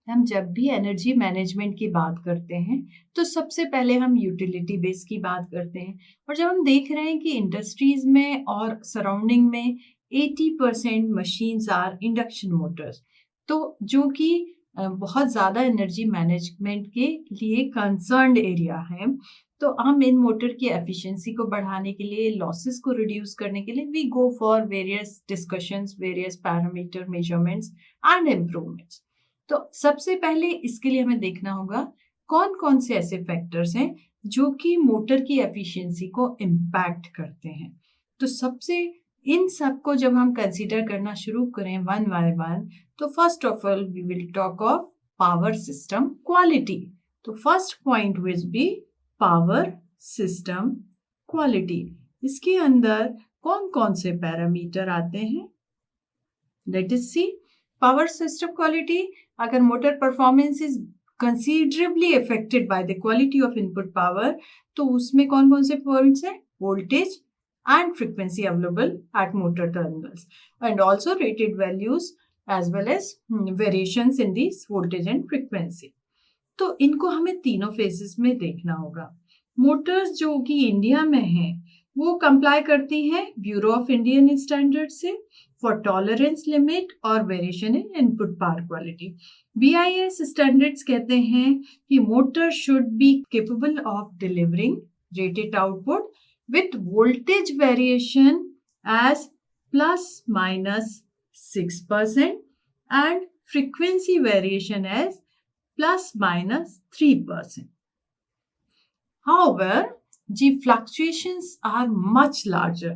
हम जब भी एनर्जी मैनेजमेंट की बात करते हैं तो सबसे पहले हम यूटिलिटी बेस की बात करते हैं। और जब हम देख रहे हैं कि इंडस्ट्रीज में और सराउंडिंग में 80% मशीन्स आर इंडक्शन मोटर्स, तो जो कि बहुत ज़्यादा एनर्जी मैनेजमेंट के लिए कंसर्न्ड एरिया है। तो हम इन मोटर की एफिशिएंसी को बढ़ाने के लिए, लॉसेस को रिड्यूस करने के लिए we go for various discussions, various parameter measurements and improvements. तो सबसे पहले इसके लिए हमें देखना होगा कौन कौन से ऐसे फैक्टर्स हैं जो कि मोटर की एफिशिएंसी को इम्पैक्ट करते हैं। तो सबसे इन सब को जब हम कंसीडर करना शुरू करें वन बाय वन, तो first of all we will talk of power system quality. तो first point will be power system quality. इसके अंदर कौन कौन से पैरामीटर आते हैं, let us see. Power system quality, अगर motor performance is considerably affected by the quality of input power, तो उसमें कौन कौन से पॉइंट्स हैं, voltage and frequency available at motor terminals, and also rated values as well as variations in these voltage and frequency. तो इनको हमें तीनों फेजेस में देखना होगा। मोटर्स जो कि इंडिया में हैं वो कंप्लाई करती हैं ब्यूरो ऑफ इंडियन स्टैंडर्ड से फॉर टॉलरेंस लिमिट और variation in input power quality. BIS standards कहते हैं कि motor should be capable of delivering rated output with voltage variation as plus minus 6% and frequency variation as plus minus 3%. However, the fluctuations are much larger,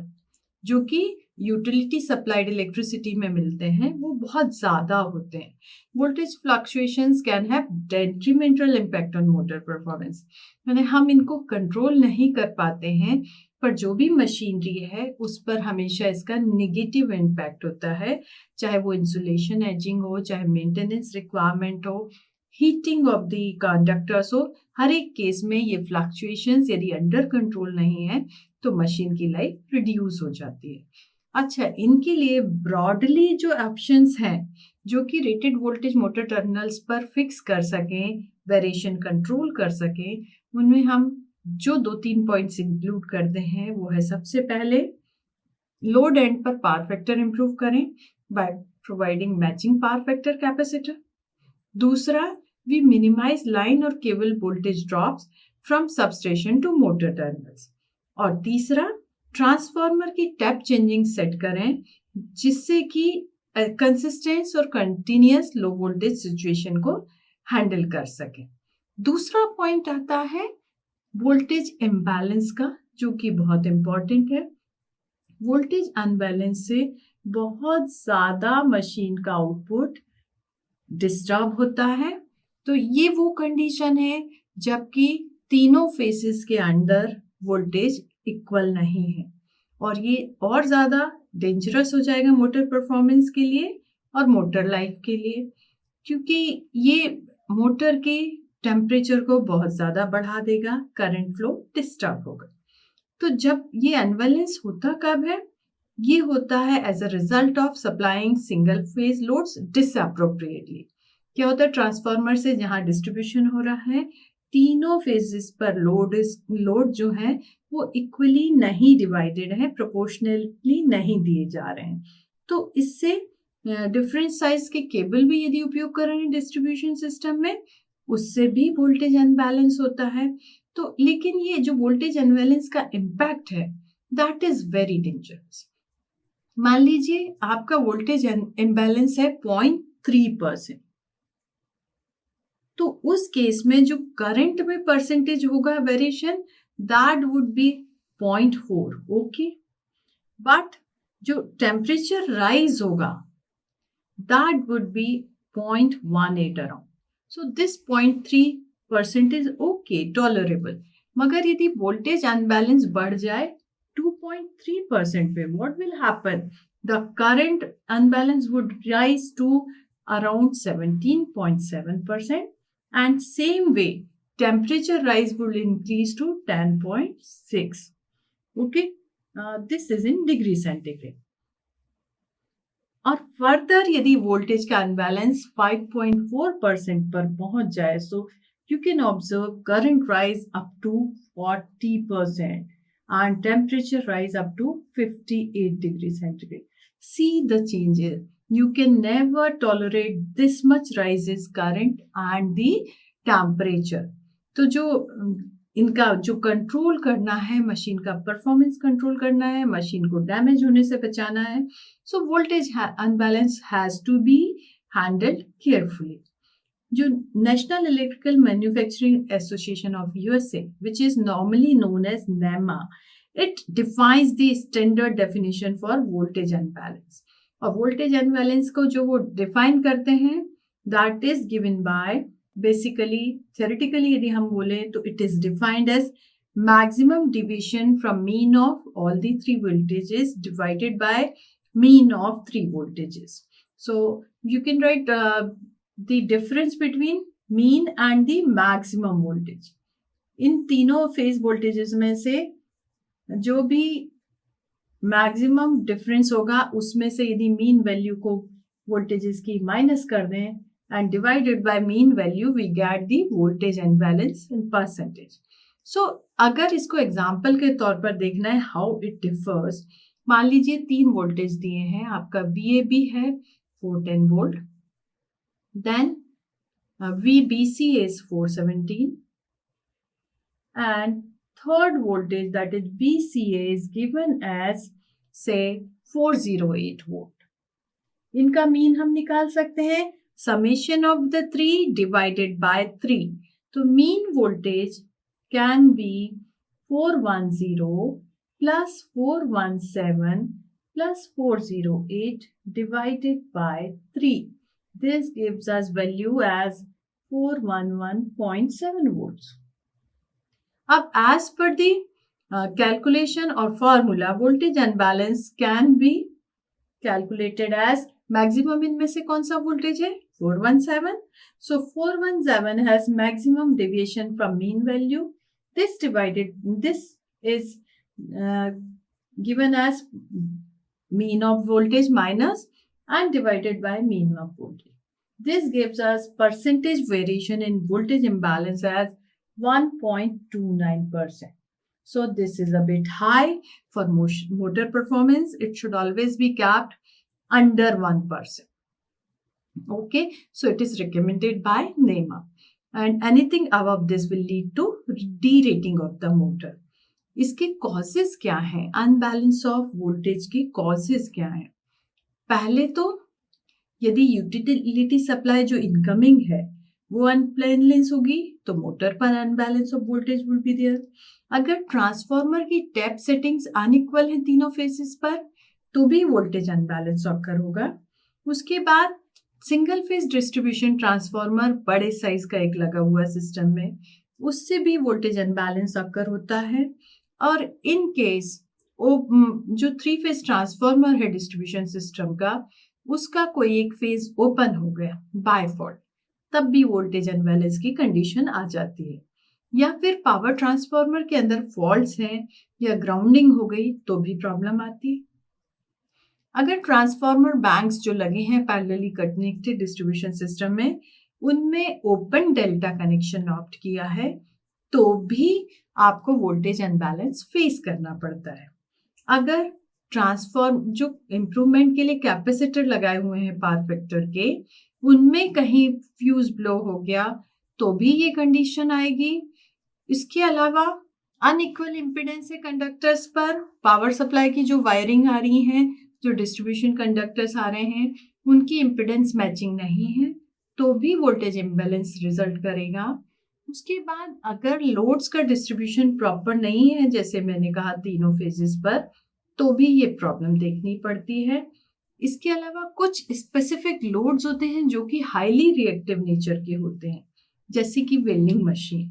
जो कि utility supplied electricity में मिलते हैं वो बहुत ज़्यादा होते हैं। Voltage fluctuations can have detrimental impact on motor performance, यानी हम इनको कंट्रोल नहीं कर पाते हैं, पर जो भी मशीनरी है उस पर हमेशा इसका नेगेटिव इम्पैक्ट होता है, चाहे वो इंसुलेशन एजिंग हो, चाहे मेंटेनेंस रिक्वायरमेंट हो, हीटिंग ऑफ द कंडक्टर्स हो। हर एक केस में ये फ्लक्चुएशंस यदि अंडर कंट्रोल नहीं है तो मशीन की लाइफ रिड्यूस हो जाती है। अच्छा, इनके लिए ब्रॉडली जो ऑप्शंस हैं जो कि रेटेड वोल्टेज मोटर टर्मिनल्स पर फिक्स कर सकें, वेरिएशन कंट्रोल कर सकें, उनमें हम जो 2-3 पॉइंट्स इंक्लूड करते हैं वो है, सबसे पहले लोड एंड पर पावर फैक्टर इंप्रूव करें by providing matching power factor capacitor. दूसरा, वी मिनिमाइज लाइन और cable voltage drops from substation to motor terminals. और तीसरा, ट्रांसफार्मर की टैप चेंजिंग सेट करें जिससे कि कंसिस्टेंस और कंटिन्यूअस लो वोल्टेज सिचुएशन को हैंडल कर सके। दूसरा पॉइंट आता है वोल्टेज इम्बैलेंस का, जो कि बहुत इंपॉर्टेंट है। वोल्टेज अनबैलेंस से बहुत ज़्यादा मशीन का आउटपुट डिस्टर्ब होता है। तो ये वो कंडीशन है जबकि तीनों फेसेस के अंडर वोल्टेज इक्वल नहीं है, और ये और ज़्यादा डेंजरस हो जाएगा मोटर परफॉर्मेंस के लिए और मोटर लाइफ के लिए, क्योंकि ये मोटर के टेम्परेचर को बहुत ज़्यादा बढ़ा देगा, करंट फ्लो डिस्टर्ब होगा। तो जब ये अनबैलेंस होता कब है, ये होता है as a result of supplying single phase loads disproportionately. क्या होता है, ट्रांसफार्मर से जहाँ डिस्ट्रीब्यूशन हो रहा है तीनों फेजेस पर लोड जो है वो इक्वली नहीं डिवाइडेड है, प्रोपोर्शनली नहीं दिए जा रहे हैं। तो इससे डिफरेंट साइज के केबल भी यदि उपयोग कर रहे हैं डिस्ट्रीब्यूशन सिस्टम में, उससे भी वोल्टेज अनबैलेंस होता है। तो लेकिन ये जो वोल्टेज अनबैलेंस का इम्पैक्ट है दैट इज वेरी डेंजरस। मान लीजिए आपका वोल्टेज इम्बैलेंस है 0.3%, तो उस केस में जो करंट में परसेंटेज होगा variation that would B 0.4, okay. But जो टेम्परेचर राइज होगा that would B 0.18 around. So this 0.3% is okay, tolerable. मगर यदि वोल्टेज अनबैलेंस बढ़ जाए 2.3% पे, what will happen? The current unbalance would rise to around 17.7%, and same way temperature rise will increase to 10.6. Okay, this is in degree centigrade. और further यदि voltage का unbalance 5.4% पर पहुंच जाए, सो you can observe current rise up to 40% and temperature rise up to 58 degrees centigrade. See the changes. You can never tolerate this much rises current and the temperature. तो जो इनका जो control करना है, मशीन का परफॉर्मेंस कंट्रोल करना है, machine को डैमेज होने से बचाना है, so voltage unbalance has to be handled carefully. जो national electrical manufacturing association of USA, which is normally known as NEMA, it defines the standard definition for voltage unbalance. और voltage unbalance को जो वो define करते हैं, that is given by basically theoretically यदि हम बोले तो it is defined as maximum deviation from mean of all the three voltages divided by mean of three voltages. So you can write the difference between mean and the maximum voltage. इन तीनों phase voltages में से जो भी maximum difference होगा उसमें से यदि mean value को वोल्टेजेस की माइनस कर दें and divided by mean value, we get the voltage unbalance in percentage. So अगर इसको एग्जांपल के तौर पर देखना है हाउ इट डिफर्स, मान लीजिए 3 वोल्टेज दिए हैं, आपका VAB है 410 volt, then VBC is 417 and third voltage, that is VCA, is given as say 408 volt. इनका मीन हम निकाल सकते हैं summation of the 3 divided by 3. तो mean voltage can be 410 plus 417 plus 408 divided by 3. This gives us value as 411.7 volts. अब as per the calculation or formula, voltage unbalance can be calculated as maximum इनमें से कौन सा voltage है 417. So 417 has maximum deviation from mean value. This is given as mean of voltage minus and divided by mean of voltage. This gives us percentage variation in voltage imbalance as 1.29%. So this is a bit high for motor performance. It should always be kept under 1%. Okay, so it is recommended by NEMA. And anything above this will lead to derating of the motor. इसके causes क्या हैं? Unbalance of voltage की causes क्या हैं? पहले तो यदि utility supply जो इनकमिंग है वो अनबैलेंस होगी तो मोटर पर unbalance of voltage will be there. अगर ट्रांसफार्मर की टैप सेटिंग्स अनइक्वल है तीनों फेसेस पर तो भी वोल्टेज अनबैलेंस ऑकर होगा. उसके बाद सिंगल फेज डिस्ट्रीब्यूशन ट्रांसफार्मर बड़े साइज का एक लगा हुआ सिस्टम में, उससे भी वोल्टेज अनबैलेंस ऑकर होता है. और इन केस जो 3 फेज ट्रांसफार्मर है डिस्ट्रीब्यूशन सिस्टम का, उसका कोई एक फेज ओपन हो गया बाय फॉल्ट, तब भी वोल्टेज अनबैलेंस की कंडीशन आ जाती है. या फिर पावर ट्रांसफार्मर के अंदर फॉल्ट्स हैं या ग्राउंडिंग हो गई तो भी प्रॉब्लम आती है. अगर ट्रांसफार्मर बैंक्स जो लगे हैं पैरेलली कनेक्टेड डिस्ट्रीब्यूशन सिस्टम में, उनमें ओपन डेल्टा कनेक्शन ऑप्ट किया है तो भी आपको वोल्टेज अनबैलेंस फेस करना पड़ता है. अगर ट्रांसफॉर्म जो इम्प्रूवमेंट के लिए कैपेसिटर लगाए हुए हैं पावर फैक्टर के, उनमें कहीं फ्यूज ब्लो हो गया तो भी ये कंडीशन आएगी. इसके अलावा अनइक्वल इम्पीडेंस है कंडक्टर्स पर, पावर सप्लाई की जो वायरिंग आ रही है, जो डिस्ट्रीब्यूशन कंडक्टर्स आ रहे हैं, उनकी इम्पीडेंस मैचिंग नहीं है तो भी वोल्टेज इम्बैलेंस रिजल्ट करेगा. उसके बाद अगर लोड्स का डिस्ट्रीब्यूशन प्रॉपर नहीं है, जैसे मैंने कहा तीनों फेजेस पर, तो भी ये प्रॉब्लम देखनी पड़ती है. इसके अलावा कुछ स्पेसिफिक लोड्स होते हैं जो कि हाईली रिएक्टिव नेचर के होते हैं, जैसे कि वेल्डिंग मशीन,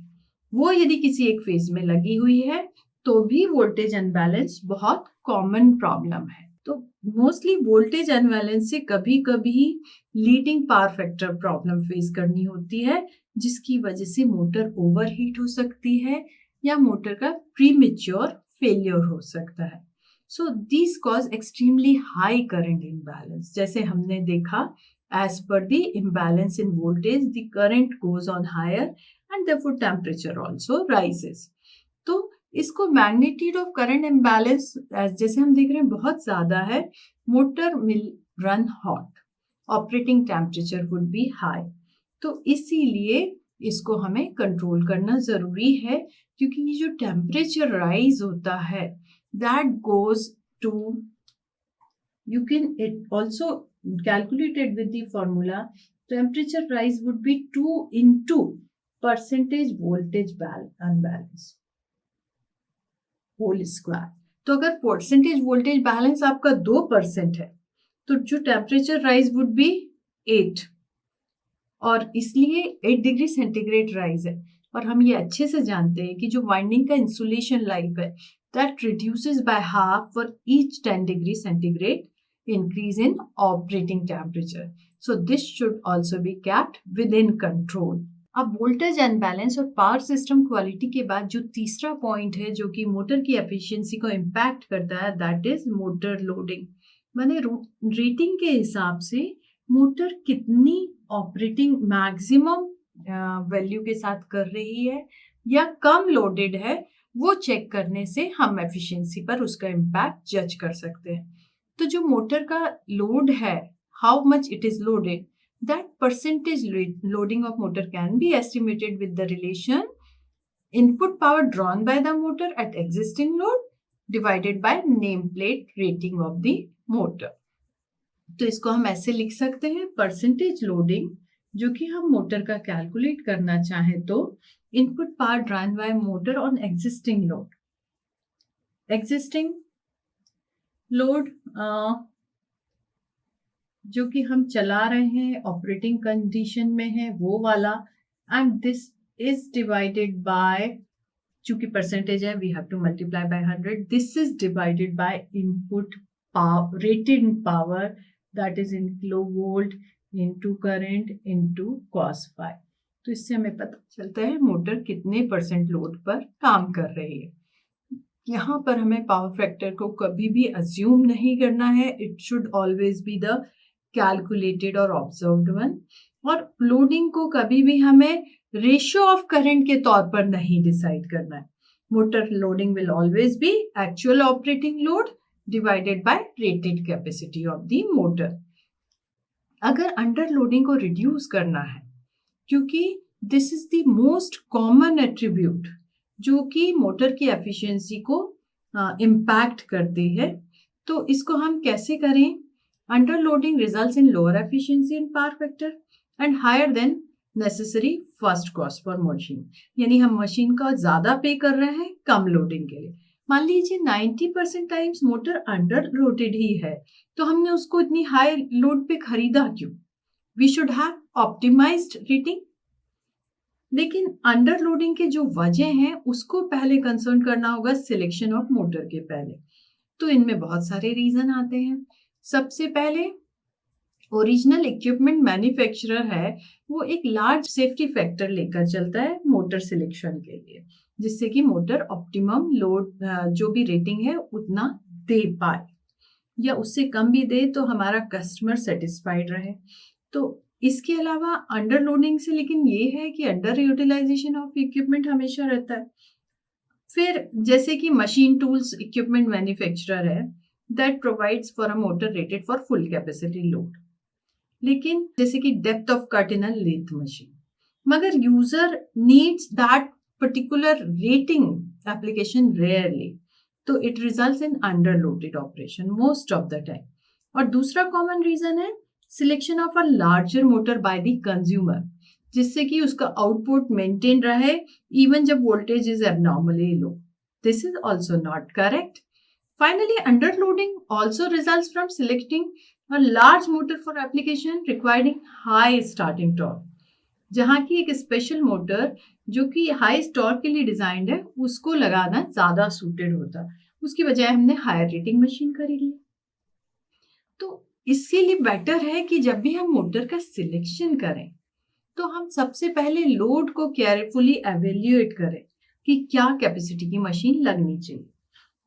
वो यदि किसी एक फेज में लगी हुई है तो भी वोल्टेज अनबैलेंस बहुत कॉमन प्रॉब्लम है. तो मोस्टली वोल्टेज अनबैलेंस से कभी कभी leading power factor problem face करनी होती है, जिसकी वजह से मोटर ओवरहीट हो सकती है या मोटर का प्रीमेच्योर फेलियर हो सकता है. So this cause extremely high current imbalance. जैसे हमने देखा, as per the imbalance in voltage, the current goes on higher and therefore temperature also rises. तो इसको मैग्नीट्यूड ऑफ करंट इम्बैलेंस जैसे हम देख रहे हैं बहुत ज्यादा है, motor will run hot, operating temperature would be high. तो इसीलिए इसको हमें कंट्रोल करना जरूरी है, क्योंकि ये जो टेम्परेचर राइज होता है that goes to, you can it also calculated with the formula, temperature rise would be 2 into percentage voltage unbalance whole square. तो अगर परसेंटेज वोल्टेज बैलेंस आपका 2% है तो जो टेम्परेचर राइज वुड बी 8, और इसलिए 8 डिग्री सेंटीग्रेड राइज है. और हम ये अच्छे से जानते हैं कि जो वाइंडिंग का इंसुलेशन लाइफ है that reduces by half for each 10 degree centigrade increase in operating temperature. So this should also be kept within control. अब वोल्टेज अनबैलेंस और पावर सिस्टम क्वालिटी के बाद जो तीसरा पॉइंट है जो कि मोटर की एफिशिएंसी को इम्पैक्ट करता है दैट इज मोटर लोडिंग. माने रेटिंग के हिसाब से मोटर कितनी ऑपरेटिंग मैक्सिमम वैल्यू के साथ कर रही है या कम लोडेड है, वो चेक करने से हम एफिशिएंसी पर उसका इम्पैक्ट जज कर सकते हैं. तो जो मोटर का लोड है, how much it is loaded, that percentage loading of motor can be estimated with the relation input power drawn by the motor eight existing load divided by name plate rating of the motor. तो इसको हम ऐसे लिख सकते हैं, percentage loading जो कि हम मोटर का कैलकुलेट करना चाहें तो input power drawn by motor on existing load. Existing load जो कि हम चला रहे हैं, ऑपरेटिंग कंडीशन में है, वो वाला, and this is divided by, चूंकि परसेंटेज है we have to multiply by 100. This is divided by input power rated power that is in kilo volt into current into cos phi. तो इससे हमें पता चलता है मोटर कितने परसेंट लोड पर काम कर रही है. यहाँ पर हमें पावर फैक्टर को कभी भी अज्यूम नहीं करना है. It should always be the calculated और ऑब्जर्व्ड वन. और लोडिंग को कभी भी हमें रेशियो ऑफ करंट के तौर पर नहीं डिसाइड करना है. Motor loading will always be actual operating load divided by rated capacity of the motor. अगर अंडर लोडिंग को रिड्यूस करना है, क्योंकि this is the most common attribute जो कि मोटर की एफिशिएंसी को इम्पैक्ट करती है, तो इसको हम कैसे करें? Under loading results in lower efficiency in power factor and higher than necessary first cost for machine. यानी हम मशीन का ज्यादा पे कर रहे हैं कम लोडिंग के लिए. मान लीजिए 90% टाइम्स मोटर अंडर लोडेड ही है, तो हमने उसको इतनी हाई लोड पे खरीदा क्यों? We should have optimized rating. लेकिन अंडर लोडिंग के जो वजह हैं उसको पहले कंसर्न करना होगा सिलेक्शन ऑफ मोटर के पहले. तो इनमें बहुत सारे रीजन आते हैं. सबसे पहले ओरिजिनल इक्विपमेंट मैन्युफैक्चरर है वो एक लार्ज सेफ्टी फैक्टर लेकर चलता है मोटर सिलेक्शन के लिए, जिससे कि मोटर ऑप्टिमम लोड जो भी रेटिंग है उतना दे पाए, या उससे कम भी दे तो हमारा कस्टमर सेटिस्फाइड रहे. तो इसके अलावा अंडर लोडिंग से लेकिन ये है कि अंडर यूटिलाइजेशन ऑफ इक्विपमेंट हमेशा रहता है. फिर जैसे कि मशीन टूल्स इक्विपमेंट मैन्युफैक्चरर है that provides for a motor rated for full capacity load, लेकिन जैसे कि depth of cut in a lathe machine, मगर user needs that particular rating application rarely, तो it results in underloaded operation most of the time. और दूसरा common reason है selection of a larger motor by the consumer, जिससे कि उसका output maintain रहे even जब voltage is abnormally low. This is also not correct. Finally underloading also results from selecting a large motor for application requiring high starting torque, जहाँ की एक special motor जो कि हाई टॉर्क के लिए designed है उसको लगाना ज्यादा सूटेड होता. उसकी बजाय हमने हायर रेटिंग मशीन खरीद ली. तो इसके लिए बेटर है कि जब भी हम मोटर का सिलेक्शन करें तो हम सबसे पहले लोड को केयरफुली एवेल्युएट करें कि क्या कैपेसिटी की मशीन लगनी चाहिए,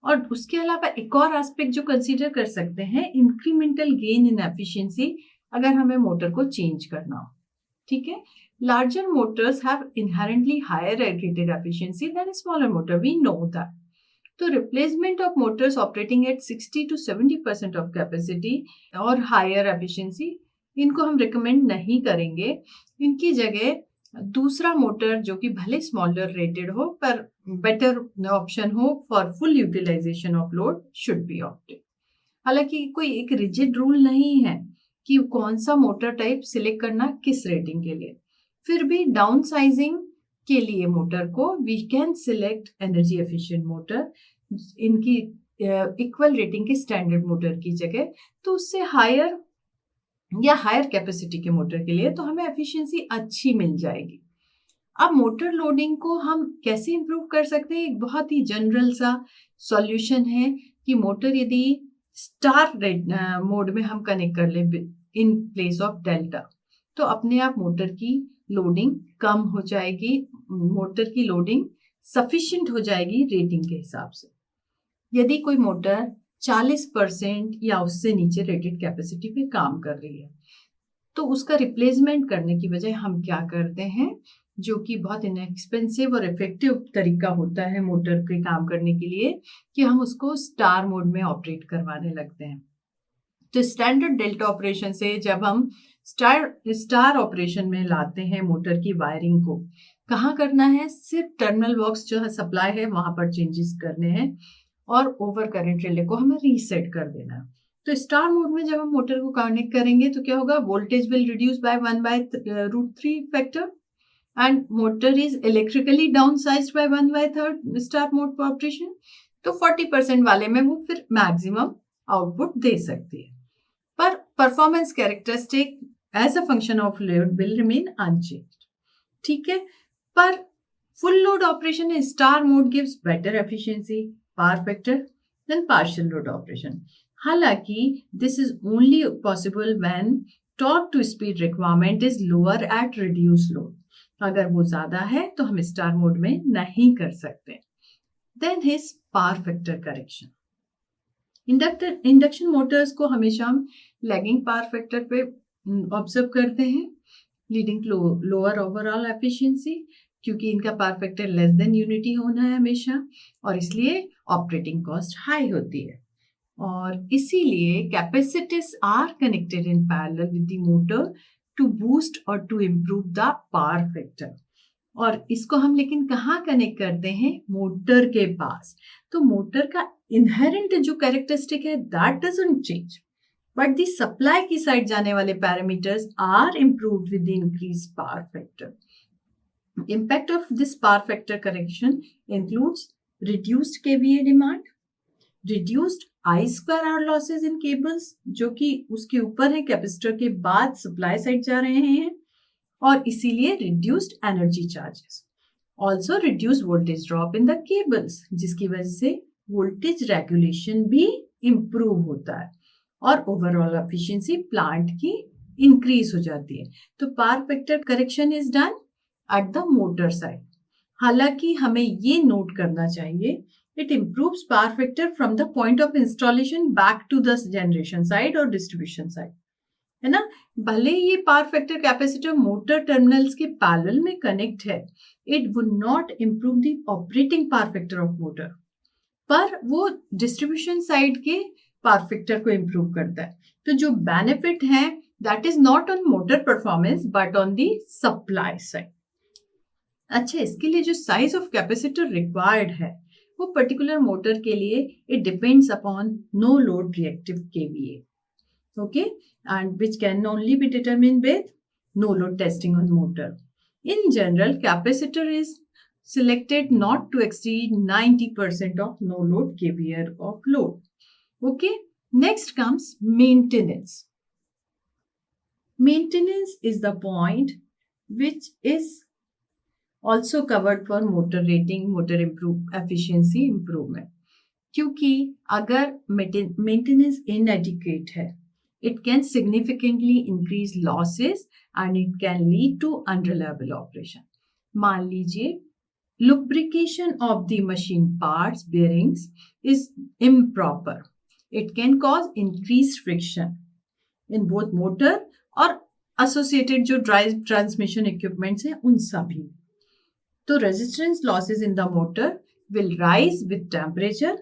और उसके अलावा एक और एस्पेक्ट जो कंसीडर कर सकते हैं, इंक्रीमेंटल गेन इन एफिशिएंसी, अगर हमें मोटर को चेंज करना हो, ठीक है। Larger motors have inherently higher rated efficiency than smaller motor, we know that. तो replacement of motors operating at 60 to 70% of capacity और हायर एफिशिएंसी, इनको हम रिकमेंड नहीं करेंगे। इनकी जगह दूसरा मोटर जो कि भले स्मॉलर रेटेड हो पर बेटर ऑप्शन हो for full utilization of load should be opted. हालांकि कोई एक रिजिड रूल नहीं है कि कौन सा मोटर टाइप सिलेक्ट करना किस रेटिंग के लिए। फिर भी डाउन साइजिंग के लिए मोटर को we can select energy efficient motor, इनकी इक्वल रेटिंग के स्टैंडर्ड मोटर की जगह। तो उससे हायर या हायर कैपेसिटी के मोटर के लिए तो हमें एफिशिएंसी अच्छी मिल जाएगी। अब मोटर लोडिंग को हम कैसे इंप्रूव कर सकते हैं? एक बहुत ही जनरल सा सॉल्यूशन है कि मोटर यदि स्टार मोड में हम कनेक्ट कर ले इन प्लेस ऑफ डेल्टा, तो अपने आप मोटर की लोडिंग कम हो जाएगी, मोटर की लोडिंग सफिशिएंट हो जाएगी रेटिंग के हिसाब से। यदि कोई मोटर 40% या उससे नीचे रेटेड कैपेसिटी पे काम कर रही है, तो उसका रिप्लेसमेंट करने की बजाय हम क्या करते हैं, जो कि बहुत इनएक्सपेंसिव और इफेक्टिव तरीका होता है मोटर के काम करने के लिए, कि हम उसको स्टार मोड में ऑपरेट करवाने लगते हैं। तो स्टैंडर्ड डेल्टा ऑपरेशन से जब हम स्टार ऑपरेशन में लाते हैं मोटर की वायरिंग को, कहाँ करना है? सिर्फ टर्मिनल बॉक्स जो है सप्लाई है वहां पर चेंजेस करने हैं और ओवर करंट रिले को हमें रीसेट कर देना है। तो स्टार मोड में जब हम मोटर को कनेक्ट करेंगे तो क्या होगा? Voltage will reduce by 1/√3 factor and motor is electrically down sized by 1/3 star mode operation. तो 40% वाले में वो फिर मैक्सिमम आउटपुट दे सकती है, पर performance characteristic as a function of load will remain unchanged, ठीक है। पर full load operation in star mode gives better efficiency, power factor than partial load operation. हालांकि this is only possible when torque to speed requirement is lower at reduced load. अगर वो ज्यादा है तो हम स्टार मोड में नहीं कर सकते। Then his power factor correction. Induction motors को हमेशा हम लैगिंग पावर फैक्टर पे ऑब्जर्व करते हैं, leading to lower overall efficiency, क्योंकि इनका power factor less than unity होना है हमेशा, और इसलिए ऑपरेटिंग कॉस्ट हाई होती है। और इसीलिए capacities are connected in parallel with the motor to boost और to improve the power factor. और इसको हम लेकिन कहाँ कनेक्ट करते हैं? मोटर के पास। तो मोटर का इनहेरेंट जो कैरेक्टरिस्टिक है that doesn't change, but the supply की साइड जाने वाले parameters are improved with the increase power factor. Impact of this power factor correction includes reduced kVA demand, reduced I square R losses in cables, जो कि उसके ऊपर है capacitor के बाद सप्लाई साइड जा रहे हैं, और इसीलिए reduced energy charges. Also reduced voltage drop in the cables, जिसकी वजह से voltage regulation भी improve होता है और overall efficiency plant की increase हो जाती है। तो power factor correction is done at the motor side. हालांकि हमें ये नोट करना चाहिए, it improves power factor from the point of installation back to the generation side और distribution side, है ना। भले ये power factor capacitor motor terminals के पैरेलल में कनेक्ट है, it would not improve the operating power factor of motor, पर वो डिस्ट्रीब्यूशन साइड के पावर फैक्टर को इम्प्रूव करता है। तो जो बेनिफिट है that is not on motor performance but on the supply side. अच्छा, इसके लिए जो साइज ऑफ कैपेसिटर रिक्वायर्ड है वो पर्टिकुलर मोटर के लिए it depends upon no load reactive kVA, okay, and which can only be determined with no load testing on motor. In general capacitor is selected not to exceed 90% of no load kVA of load. Okay, next comes maintenance. Maintenance is the point which is also covered for motor rating, motor efficiency improvement. क्योंकि अगर maintenance inadequate है, it can significantly increase losses and it can lead to unreliable operation. मान लीजिए lubrication of the machine parts, bearings, is improper. It can cause increased friction in both motor और associated जो drive transmission equipments हैं उन सभी. तो resistance losses in the motor will rise with temperature,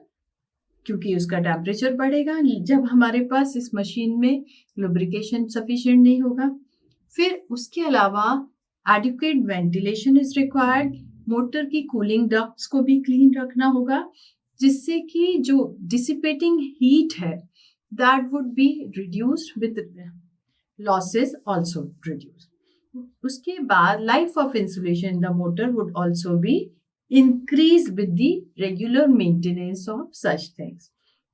क्योंकि उसका टेम्परेचर बढ़ेगा जब हमारे पास इस मशीन में लुब्रिकेशन सफिशिएंट नहीं होगा. फिर उसके अलावा adequate ventilation is required. Motor की कूलिंग डक्ट्स को भी क्लीन रखना होगा, जिससे कि जो डिसिपेटिंग हीट है that would be reduced with losses also reduce. उसके बाद life of insulation in the motor would also be increase with the regular maintenance of such things,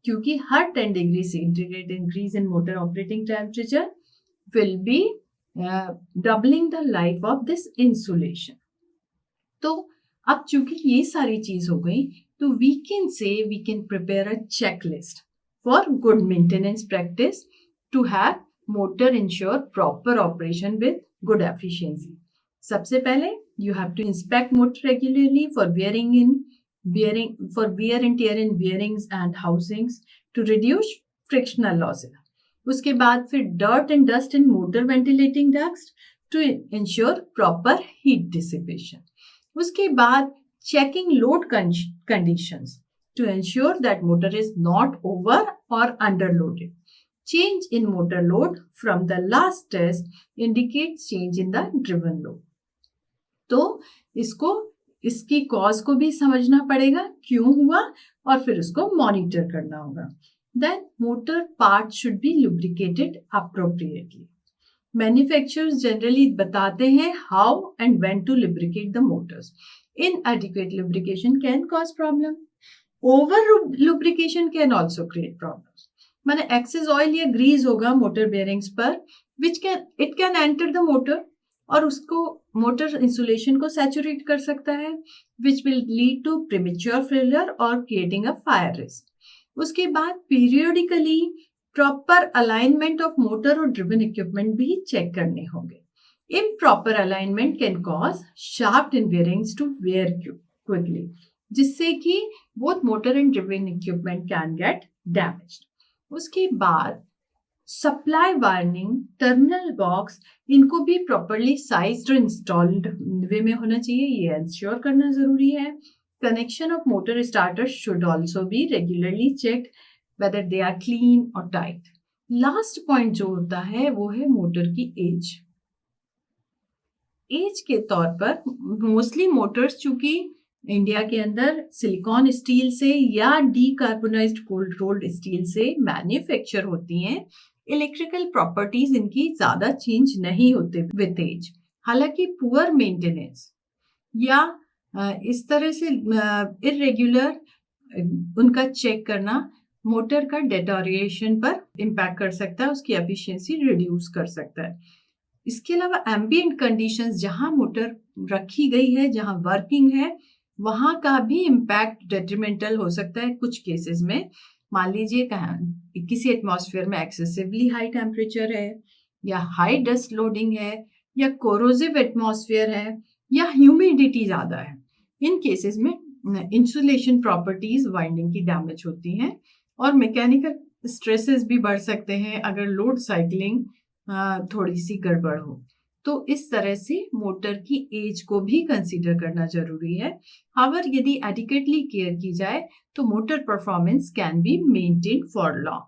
क्योंकि हर 10 degree centigrade increase in motor operating temperature will be doubling the life of this insulation. तो अब चूंकि ये सारी चीज हो गई, तो we can prepare a checklist for good maintenance practice to have motor ensure proper operation with good efficiency. सबसे पहले you have to inspect motor regularly for wear and tear in bearings and housings to reduce frictional losses. उसके बाद फिर dirt and dust in motor ventilating ducts to ensure proper heat dissipation. उसके बाद checking load conditions to ensure that motor is not over or underloaded. Change in motor load from the last test indicates change in the driven load. तो इसकी cause को भी समझना पड़ेगा क्यों हुआ, और फिर उसको मॉनिटर करना होगा. Then motor part should be lubricated appropriately. Manufacturers generally बताते हैं how and when to lubricate the motors. Inadequate lubrication can cause problem. Over lubrication can also create problems. माने एक्सेस ऑयल या ग्रीस होगा motor bearings पर, it can enter the motor और उसको motor insulation को saturate कर सकता है, which will lead to premature failure और क्रिएटिंग अ फायर रिस्क. उसके बाद periodically proper alignment of motor और ड्रिवन इक्विपमेंट भी चेक करने होंगे. Improper alignment can cause shaft in bearings to wear quickly, जिससे कि both motor and driven equipment can get damaged. उसके बाद सप्लाई वायरिंग, टर्मिनल बॉक्स, इनको भी प्रॉपरली साइज्ड और इंस्टॉल्ड वे में होना चाहिए, ये इंश्योर करना जरूरी है. Connection of motor starters should also be regularly check whether they are clean और टाइट. लास्ट पॉइंट जो होता है वो है मोटर की एज. एज के तौर पर मोस्टली मोटर्स चूंकि इंडिया के अंदर सिलिकॉन स्टील से या डीकार्बोनाइज्ड कोल्ड रोल्ड स्टील से मैन्युफैक्चर होती हैं, इलेक्ट्रिकल प्रॉपर्टीज इनकी ज्यादा चेंज नहीं होते विद एज. हालांकि पुअर मेंटेनेंस या इस तरह से इरेगुलर उनका चेक करना मोटर का डेटोरिएशन पर इम्पैक्ट कर सकता है, उसकी एफिशिएंसी रिड्यूस कर सकता है. इसके अलावा एम्बिएंट कंडीशंस, जहां मोटर रखी गई है, जहां वर्किंग है, वहां का भी इम्पैक्ट डेट्रीमेंटल हो सकता है कुछ केसेस में. मान लीजिए किसी एटमॉस्फेयर में एक्सेसिवली हाई टेम्परेचर है, या हाई डस्ट लोडिंग है, या कोरोसिव एटमॉस्फेयर है, या ह्यूमिडिटी ज्यादा है. इन केसेस में इंसुलेशन प्रॉपर्टीज वाइंडिंग की डैमेज होती हैं और मैकेनिकल स्ट्रेसेस भी बढ़ सकते हैं अगर लोड साइक्लिंग थोड़ी सी गड़बड़ हो. तो इस तरह से मोटर की एज को भी कंसीडर करना जरूरी है. हाउएवर यदि एडिक्वेटली केयर की जाए तो motor performance can be maintain for long.